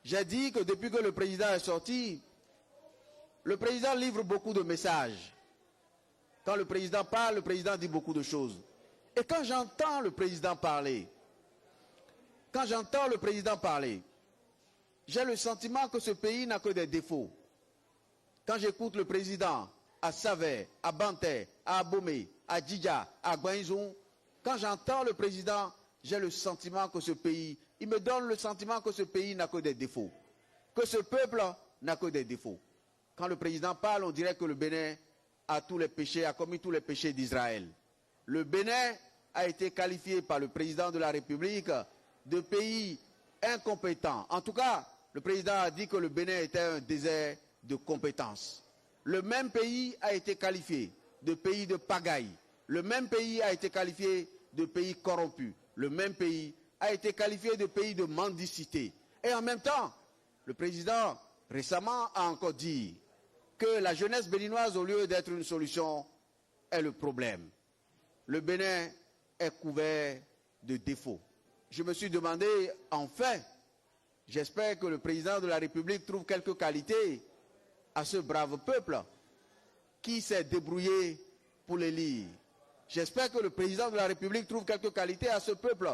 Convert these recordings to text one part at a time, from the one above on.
J'ai dit que depuis que le président est sorti, le président livre beaucoup de messages. Quand le président parle, le président dit beaucoup de choses. Et quand j'entends le président parler, j'ai le sentiment que ce pays n'a que des défauts. Quand j'écoute le président à Savè, à Banté, à Abomey, à Djidja, à Gouaïzoum, quand j'entends le président, j'ai le sentiment que ce pays, il me donne le sentiment que ce pays n'a que des défauts. Que ce peuple n'a que des défauts. Quand le président parle, on dirait que le Bénin a commis tous les péchés d'Israël. Le Bénin a été qualifié par le président de la République de pays incompétent. En tout cas, le président a dit que le Bénin était un désert de compétences. Le même pays a été qualifié de pays de pagaille. Le même pays a été qualifié de pays corrompu. Le même pays a été qualifié de pays de mendicité. Et en même temps, le président récemment a encore dit que la jeunesse béninoise, au lieu d'être une solution, est le problème. Le Bénin est couvert de défauts. Je me suis demandé, enfin, j'espère que le président de la République trouve quelques qualités à ce brave peuple qui s'est débrouillé pour l'élire. J'espère que le président de la République trouve quelques qualités à ce peuple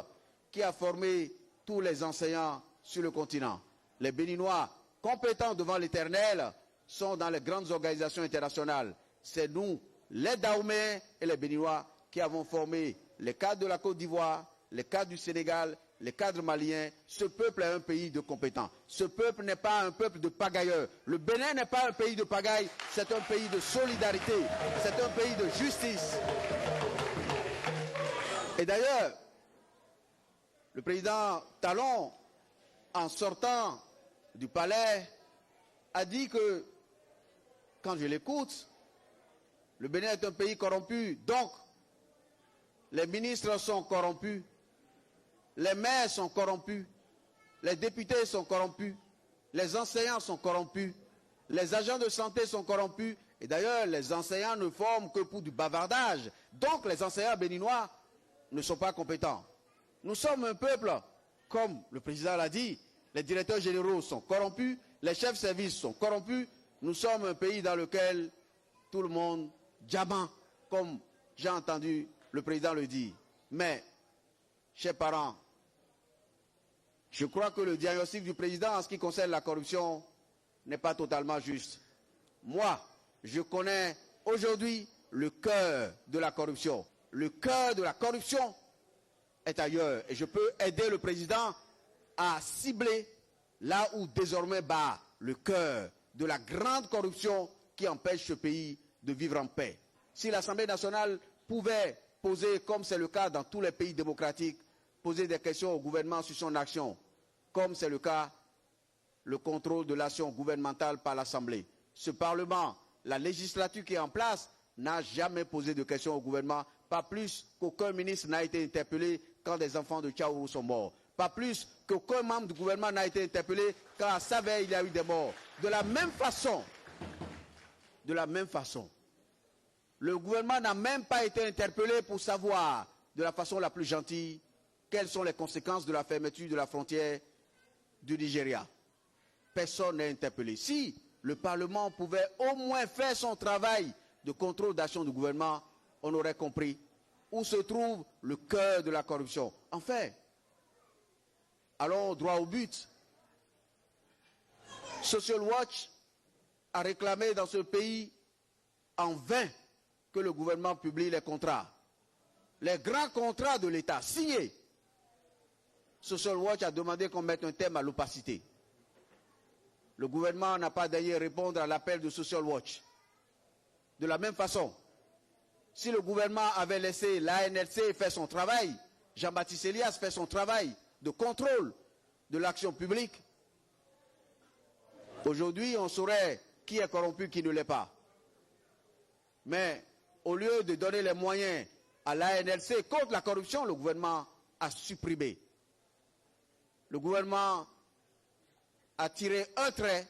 qui a formé tous les enseignants sur le continent. Les Béninois compétents devant l'Éternel sont dans les grandes organisations internationales. C'est nous, les Dahoméens et les Béninois, qui avons formé les cadres de la Côte d'Ivoire, les cadres du Sénégal, les cadres maliens. Ce peuple est un pays de compétents. Ce peuple n'est pas un peuple de pagailleurs. Le Bénin n'est pas un pays de pagaille, c'est un pays de solidarité, c'est un pays de justice. Et d'ailleurs, le président Talon, en sortant du palais, a dit que, quand je l'écoute, le Bénin est un pays corrompu, donc les ministres sont corrompus, les maires sont corrompus, les députés sont corrompus, les enseignants sont corrompus, les agents de santé sont corrompus, et d'ailleurs les enseignants ne forment que pour du bavardage, donc les enseignants béninois ne sont pas compétents. Nous sommes un peuple, comme le président l'a dit, les directeurs généraux sont corrompus, les chefs de service sont corrompus, nous sommes un pays dans lequel tout le monde diamant, comme j'ai entendu le président le dire. Mais, chers parents, je crois que le diagnostic du président en ce qui concerne la corruption n'est pas totalement juste. Moi, je connais aujourd'hui le cœur de la corruption. Le cœur de la corruption est ailleurs. Et je peux aider le président à cibler là où désormais bat le cœur de la grande corruption qui empêche ce pays de vivre en paix. Si l'Assemblée nationale pouvait poser, comme c'est le cas dans tous les pays démocratiques, poser des questions au gouvernement sur son action, comme c'est le cas, le contrôle de l'action gouvernementale par l'Assemblée. Ce Parlement, la législature qui est en place, n'a jamais posé de questions au gouvernement, pas plus qu'aucun ministre n'a été interpellé quand des enfants de Tchaourou sont morts. Pas plus qu'aucun membre du gouvernement n'a été interpellé quand à Savè il y a eu des morts. De la même façon, le gouvernement n'a même pas été interpellé pour savoir, de la façon la plus gentille, quelles sont les conséquences de la fermeture de la frontière du Nigeria. Personne n'est interpellé. Si le Parlement pouvait au moins faire son travail de contrôle d'action du gouvernement, on aurait compris où se trouve le cœur de la corruption. Enfin, allons droit au but. Social Watch a réclamé dans ce pays en vain que le gouvernement publie les contrats. Les grands contrats de l'État signés. Social Watch a demandé qu'on mette un terme à l'opacité. Le gouvernement n'a pas daigné répondre à l'appel de Social Watch. De la même façon, si le gouvernement avait laissé l'ANLC faire son travail, Jean-Baptiste Elias fait son travail de contrôle de l'action publique, aujourd'hui on saurait qui est corrompu, qui ne l'est pas. Mais au lieu de donner les moyens à l'ANLC contre la corruption, le gouvernement a supprimé. Le gouvernement a tiré un trait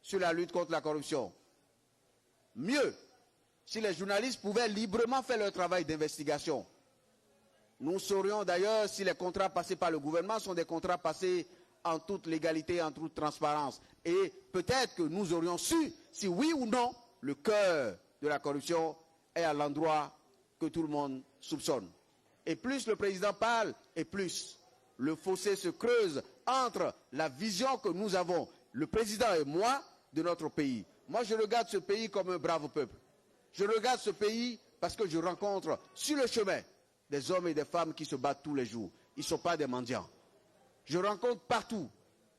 sur la lutte contre la corruption. Mieux, si les journalistes pouvaient librement faire leur travail d'investigation, nous saurions d'ailleurs si les contrats passés par le gouvernement sont des contrats passés en toute légalité, en toute transparence. Et peut-être que nous aurions su si oui ou non le cœur de la corruption est à l'endroit que tout le monde soupçonne. Et plus le président parle, et plus le fossé se creuse entre la vision que nous avons, le président et moi, de notre pays. Moi, je regarde ce pays comme un brave peuple. Je regarde ce pays parce que je rencontre sur le chemin des hommes et des femmes qui se battent tous les jours. Ils ne sont pas des mendiants. Je rencontre partout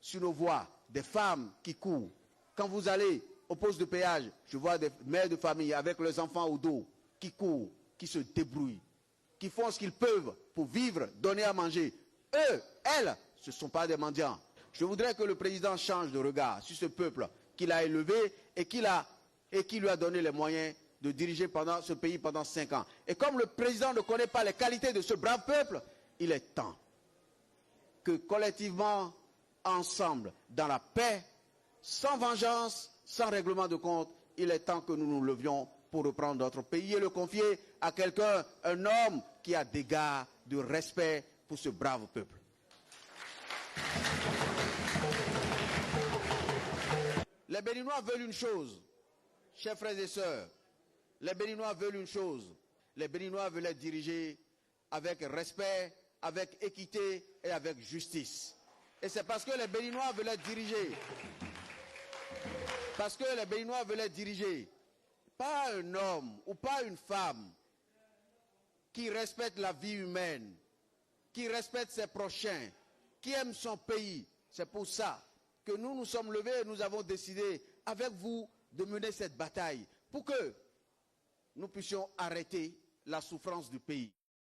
sur nos voies des femmes qui courent. Quand vous allez au poste de péage, je vois des mères de famille avec leurs enfants au dos qui courent, qui se débrouillent, qui font ce qu'ils peuvent pour vivre, donner à manger. Eux, elles, ce ne sont pas des mendiants. Je voudrais que le président change de regard sur ce peuple qu'il a élevé et qui lui a donné les moyens de diriger ce pays pendant 5 ans. Et comme le président ne connaît pas les qualités de ce brave peuple, il est temps que collectivement, ensemble, dans la paix, sans vengeance, sans règlement de compte, il est temps que nous nous levions pour reprendre notre pays et le confier à quelqu'un, un homme qui a des gardes de respect pour ce brave peuple. Les Béninois veulent une chose, chers frères et sœurs, les Béninois veulent une chose, les Béninois veulent être dirigés avec respect, avec équité et avec justice. Et c'est parce que les Béninois veulent être dirigés, pas un homme ou pas une femme qui respecte la vie humaine, qui respecte ses prochains, qui aime son pays. C'est pour ça que nous nous sommes levés et nous avons décidé avec vous de mener cette bataille pour que nous puissions arrêter la souffrance du pays.